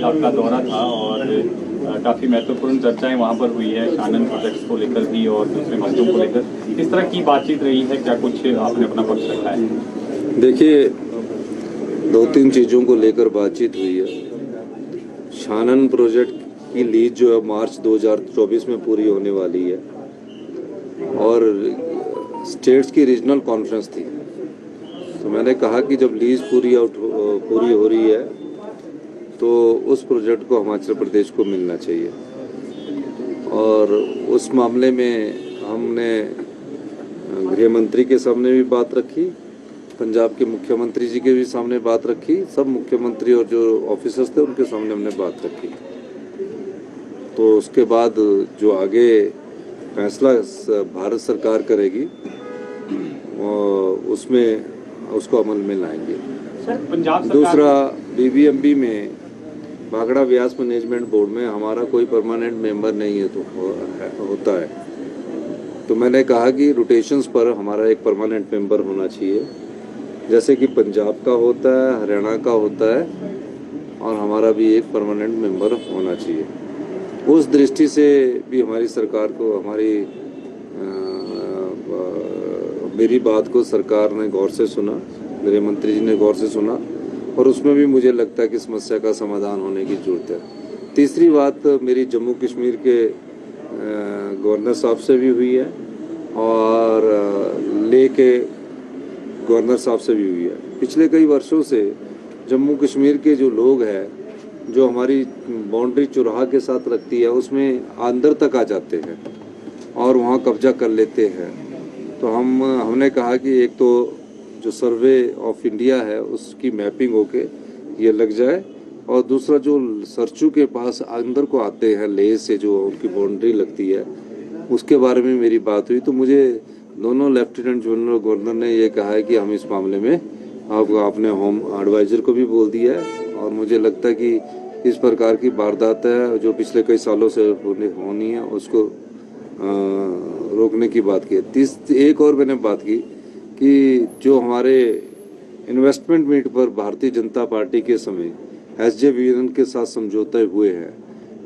कल आपका दौरा था और काफ़ी महत्वपूर्ण चर्चाएं वहां पर हुई है, शानन प्रोजेक्ट्स को लेकर भी और दूसरे मसलों को लेकर। किस तरह की बातचीत रही है, क्या कुछ आपने अपना पक्ष रखा है? देखिए, दो तीन चीज़ों को लेकर बातचीत हुई है। शानन प्रोजेक्ट की लीज जो है मार्च 2024 में पूरी होने वाली है और स्टेट्स की रीजनल कॉन्फ्रेंस थी, तो मैंने कहा कि जब लीज पूरी हो रही है तो उस प्रोजेक्ट को हिमाचल प्रदेश को मिलना चाहिए। और उस मामले में हमने गृह मंत्री के सामने भी बात रखी, पंजाब के मुख्यमंत्री जी के भी सामने बात रखी, सब मुख्यमंत्री और जो ऑफिसर्स थे उनके सामने हमने बात रखी। तो उसके बाद जो आगे फैसला भारत सरकार करेगी उसमें उसको अमल में लाएंगे। दूसरा, बीबीएमबी में भाखड़ा व्यास मैनेजमेंट बोर्ड में हमारा कोई परमानेंट मेंबर नहीं है, तो होता है, तो मैंने कहा कि रोटेशंस पर हमारा एक परमानेंट मेंबर होना चाहिए, जैसे कि पंजाब का होता है, हरियाणा का होता है, और हमारा भी एक परमानेंट मेंबर होना चाहिए। उस दृष्टि से भी हमारी सरकार को मेरी बात को सरकार ने गौर से सुना, गृह मंत्री जी ने गौर से सुना, और उसमें भी मुझे लगता है कि समस्या का समाधान होने की जरूरत है। तीसरी बात मेरी जम्मू कश्मीर के गवर्नर साहब से भी हुई है और लेह के गवर्नर साहब से भी हुई है। पिछले कई वर्षों से जम्मू कश्मीर के जो लोग हैं, जो हमारी बाउंड्री चुराहा के साथ लगती है, उसमें अंदर तक आ जाते हैं और वहाँ कब्जा कर लेते हैं। तो हमने कहा कि एक तो जो सर्वे ऑफ इंडिया है उसकी मैपिंग होके ये लग जाए, और दूसरा जो सरचू के पास अंदर को आते हैं लेह से, जो उनकी बाउंड्री लगती है, उसके बारे में मेरी बात हुई। तो मुझे दोनों लेफ्टिनेंट जनरल गवर्नर ने ये कहा है कि हम इस मामले में आपने होम एडवाइजर को भी बोल दिया है, और मुझे लगता है कि इस प्रकार की वारदात है जो पिछले कई सालों से होनी है, उसको रोकने की बात की है। एक और मैंने बात की कि जो हमारे इन्वेस्टमेंट मीट पर भारतीय जनता पार्टी के समय SJVN के साथ समझौते हुए हैं,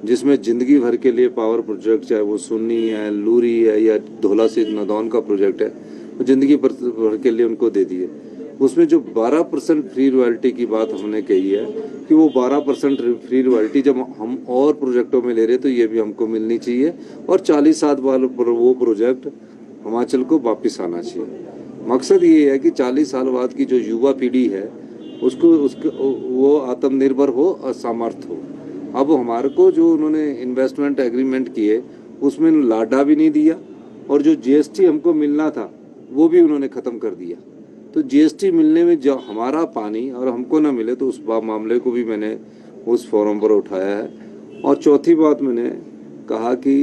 जिसमें जिंदगी भर के लिए पावर प्रोजेक्ट, चाहे वो सुन्नी है, लूरी है या धौला से नदौन का प्रोजेक्ट है, वो जिंदगी भर के लिए उनको दे दिए। उसमें जो 12% फ्री रॉयल्टी की बात हमने कही है कि वो 12% फ्री रॉयल्टी जब हम और प्रोजेक्टों में ले रहे तो ये भी हमको मिलनी चाहिए, और 40 साल बाद वो प्रोजेक्ट हिमाचल को वापस आना चाहिए। मकसद ये है कि 40 साल बाद की जो युवा पीढ़ी है उसको वो आत्मनिर्भर हो और सामर्थ हो। अब हमारे को जो उन्होंने इन्वेस्टमेंट एग्रीमेंट किए उसमें लाडा भी नहीं दिया, और जो GST हमको मिलना था वो भी उन्होंने ख़त्म कर दिया। तो GST मिलने में जो हमारा पानी और हमको ना मिले, तो उस मामले को भी मैंने उस फोरम पर उठाया है। और चौथी बात मैंने कहा कि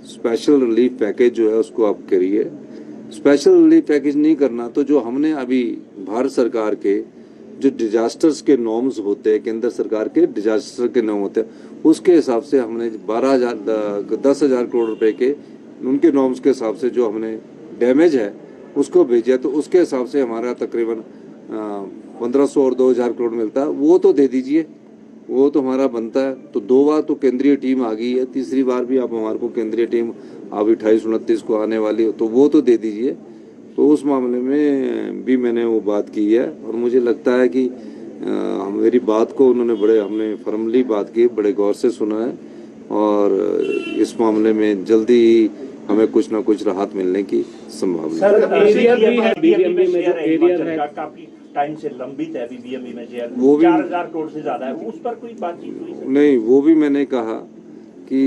स्पेशल रिलीफ पैकेज जो है उसको आप करिए। स्पेशल रिलीफ पैकेज नहीं करना तो जो हमने अभी भारत सरकार के जो डिजास्टर्स के नॉर्म्स होते हैं, केंद्र सरकार के डिजास्टर के नॉर्म होते हैं, उसके हिसाब से हमने 10,000 करोड़ रुपए के उनके नॉर्म्स के हिसाब से जो हमने डैमेज है उसको भेजा, तो उसके हिसाब से हमारा तकरीबन 1500 और 2,000 करोड़ मिलता है। वो तो दे दीजिए, वो तो हमारा बनता है। तो 2 बार तो केंद्रीय टीम आ गई है, तीसरी बार भी आप हमारे को केंद्रीय टीम अब 28-29 को आने वाली हो, तो वो तो दे दीजिए। तो उस मामले में भी मैंने वो बात की है, और मुझे लगता है कि मेरी बात को हमने फर्मली बात की, बड़े गौर से सुना है, और इस मामले में जल्दी हमें कुछ ना कुछ राहत मिलने की संभावना काफी टाइम से लंबित है। बीबीएमबी में शेयर वो भी 4,000 करोड़ से ज्यादा है, उस पर कोई बातचीत हुई? नहीं, वो भी मैंने कहा कि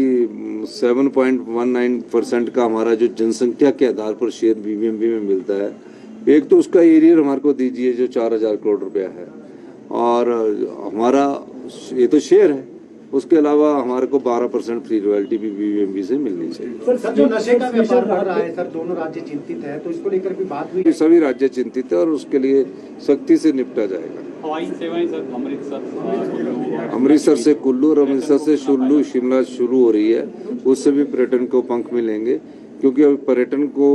7.19% का हमारा जो जनसंख्या के आधार पर शेयर बीबीएमबी में मिलता है, एक तो उसका एरियर हमारे को दीजिए जो 4,000 करोड़ रुपया है, और हमारा ये तो शेयर है, उसके अलावा हमारे को 12% फ्री रॉयल्टी भी बीबीएमबी से मिलनी चाहिए। सर, जो नशे का व्यापार बढ़ रहा है सर, दोनों राज्य चिंतित है, तो इसको लेकर भी बात हुई? सभी राज्य चिंतित है और उसके लिए सख्ती से निपटा जाएगा। हवाई सेवाएं सर अमृतसर से कुल्लू और अमृतसर से शिमला शुरू हो रही है, उससे भी पर्यटन को पंख मिलेंगे, क्योंकि अभी पर्यटन को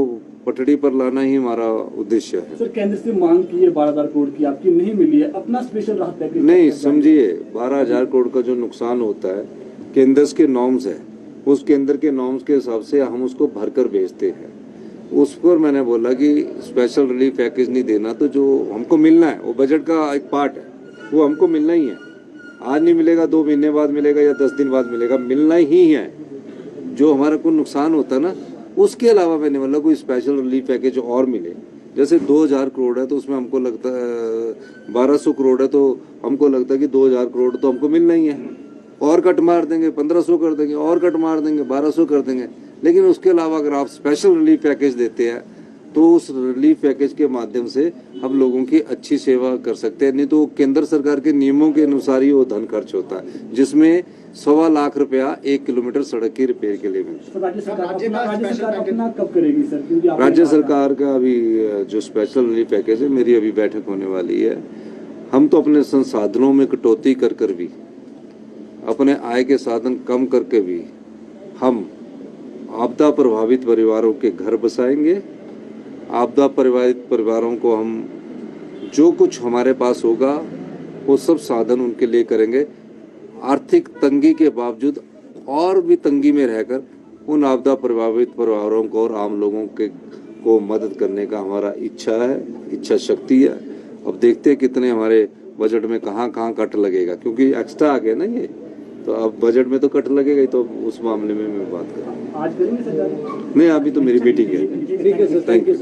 पटड़ी पर लाना ही हमारा उद्देश्य है। सर केंद्र से मांग की है 12,000 करोड़ की, आपकी नहीं मिली है, अपना स्पेशल राहत पैकेज नहीं, समझिए 12,000 करोड़ का जो नुकसान होता है केंद्र के नॉर्म्स है, उस केंद्र के नॉर्म्स के हिसाब से हम उसको भरकर भेजते हैं। उस पर मैंने बोला कि स्पेशल रिलीफ पैकेज नहीं देना, तो जो हमको मिलना है वो बजट का एक पार्ट है, वो हमको मिलना ही है। आज नहीं मिलेगा, 2 महीने बाद मिलेगा या 10 दिन बाद मिलेगा, मिलना ही है। जो हमारा कोई नुकसान होता है ना, उसके अलावा मैंने बोला कोई स्पेशल रिलीफ पैकेज और मिले। जैसे 2,000 करोड़ है तो उसमें हमको लगता है 1,200 करोड़ है, तो हमको लगता है कि 2,000 करोड़ तो हमको मिलना ही है। और कट मार देंगे, 1,500 कर देंगे, और कट मार देंगे, 1,200 कर देंगे। लेकिन उसके अलावा अगर आप स्पेशल रिलीफ पैकेज देते हैं तो उस रिलीफ पैकेज के माध्यम से हम लोगों की अच्छी सेवा कर सकते हैं। नहीं तो केंद्र सरकार के नियमों के अनुसार ही वो धन खर्च होता है, जिसमें 1.25 लाख रुपया 1 किलोमीटर सड़क की रिपेयर के लिए मिलता है। सर राज्य सरकार अपना कब करेगी सर? क्योंकि आपने राज्य कहा था- सरकार का अभी जो स्पेशल रिलीफ पैकेज है, मेरी अभी बैठक होने वाली है। हम तो अपने संसाधनों में कटौती कर कर भी, अपने आय के साधन कम करके भी हम आपदा प्रभावित परिवारों के घर बसाएंगे। आपदा प्रभावित परिवारों को हम जो कुछ हमारे पास होगा वो सब साधन उनके लिए करेंगे। आर्थिक तंगी के बावजूद और भी तंगी में रहकर उन आपदा प्रभावित परिवारों को और आम लोगों के को मदद करने का हमारा इच्छा है, इच्छा शक्ति है। अब देखते हैं कितने हमारे बजट में कहाँ कहाँ कट लगेगा, क्योंकि एक्स्ट्रा आ गया ना ये, तो अब बजट में तो कट लगेगा ही। तो उस मामले में मैं बात करूँ आज करेंगे सर? नहीं, अभी तो मेरी मीटिंग है। ठीक है सर, थैंक यू।